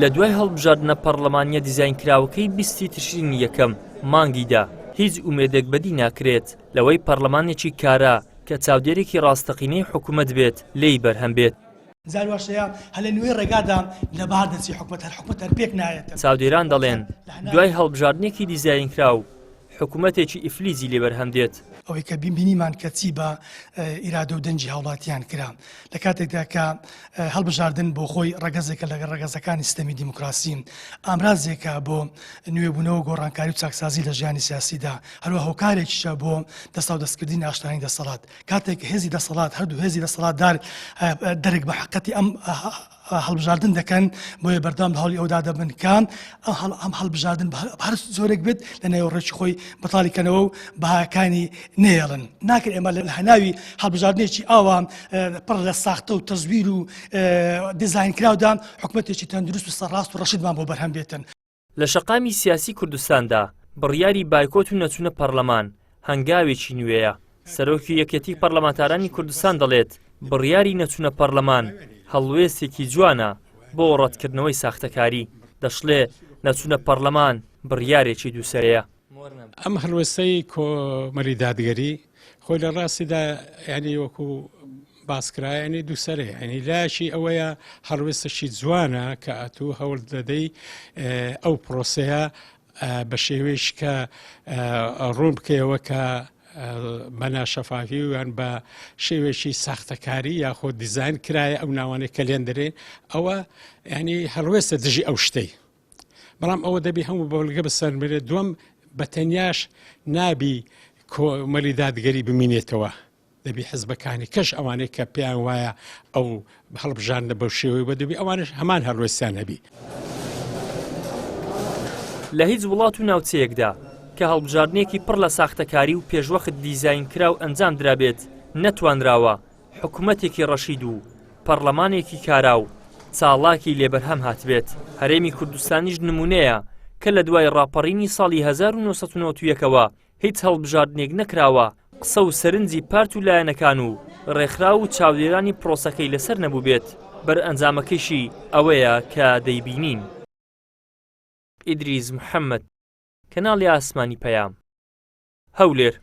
لە دوای هەڵبژاردنە پەرلەمانیە دیزاینکراوەکەی 20 تشرینی یەکەم مانگیدا هیچ ئومێدێک بەدی ناکرێت لەوەی پەرلەمانێکی کارا کە چاودێرێکی ڕاستەقینەی حکوومەت بێت لێی بەرهەم بێت. زارواشەیە هەلە نوێی ڕێگادا لە بار دەچی حکوومەت هەر پێک نایێت. چاودێران دەڵێن دوای هەڵبژاردنێکی دیزاینکراو حکوومەتێکی ئیفلیزی لێ بەرهەم دێت. ئەوەی کە بینیمان کەچی بە ئیرادە و دەنجی هاوڵاتیان کرا لە کاتێکدا کە هەڵبژاردن بۆ خۆی ڕەگەزێکە لە ڕەگەزەکانی سیستەمی دیموکراسی ئامرازێکە بۆ نوێبوونەوە گۆڕانکاری و چاکسازی لە ژیانی سیاسیدا هەروە هۆکارێکیشە بۆ دەستا و دەستکردنی ئاشتانی دەسەڵات کاتێک هێزی دەسەڵات هەردوو هێزی دەسەڵاتدار دەرێک بە حقەتی ئەم هەڵبژاردن دەکەن بۆیە بەردەوام هەوڵی ئەودا دەبن کام ئەم هەڵبژاردن هەر زۆرێک بێت لە نێوەڕێکی خۆی بەتاڵیکەنەوە و بەهاکانی نێڵن ناکرێت ئێمە لە هەناوی هەڵبژاردنێکی ئاوا پڕ لە ساختە و تەزویر و دیزاینکراودا حکوومەتێکی تەندروست و سەرڕاست و ڕەشیدمان بۆ بەرهەم بێتن. لە شەقامی سیاسی کوردستاندا بڕیاری بایکۆت و نەچوونە پەرلەمان هەنگاوێکی نوێیە. سەرۆکی یەکێتی پەرلەمانتارانی کوردستان دەڵێت بڕیاری نەچوونە پەرلەمان هەڵوێستێکی جوانە بۆ ڕەتکردنەوەی ساختەکاری دەشڵێ نەچوونە پەرلەمان بڕیارێکی دووسەرەیە. ئەم هەڵوێستەی کۆمەری دادگەری خۆی لە ڕاستیدا ینی وەکو باسکرایە ینی دووسەرەیە ینی لاشی ئەوەیە هەڵوێستەشی جوانە کە ئەتوو هەوڵ دەدەی ئەو پرۆسەیە بە شێوەیەش کە ڕوون بکەیەوە کە بەنا شەفافی ویان بە شێوێکی ساختەکاری یاخۆ دیزاین کرایە ئەو ناوانەی کە لێن دەرێن ئەوە ینی هەڵوێستە دژی ئەو شتەی بەڵام ئەوە دەبی هەموو بەڵگە بەسەرمێرێت دووەم بە تەنیاش نابی کۆمەلی دادگەری بمینێتەوە دەبی حزبەکانی کەش ئەوانەی کە پێیان وایە ئەو هەڵبژاردنە بەو شێوەی بە دەبی ئەوانش هەمان هەڵوێستیان هەبی. لە هیچ وڵات و ناوچەیەکدا کە هەڵبژاردنێکی پڕ لە ساختەکاری و پێشوەخت دیزاینکراو ئەنجام درابێت نەتوانراوە حکوومەتێکی ڕەشید و پەرلەمانێکی کاراو چاڵاکی لێبەرهەم هاتبێت. هەرێمی کوردستانیش نمونەیە کە لە دوای ڕاپەڕینی ساڵی 1991ەوە هیچ هەڵبژاردنێک نەکراوە قسە و سەرنجی پارت و لایەنەکان و ڕێکخراو و چاودێرانی پرۆسەکەی لەسەر نەبوو بێت بەر ئەنجامەکەیشی ئەوەیە کە دەیبینین. ئیدریس محەممەد کەناڵی ئاسمانی پەیام هەولێر.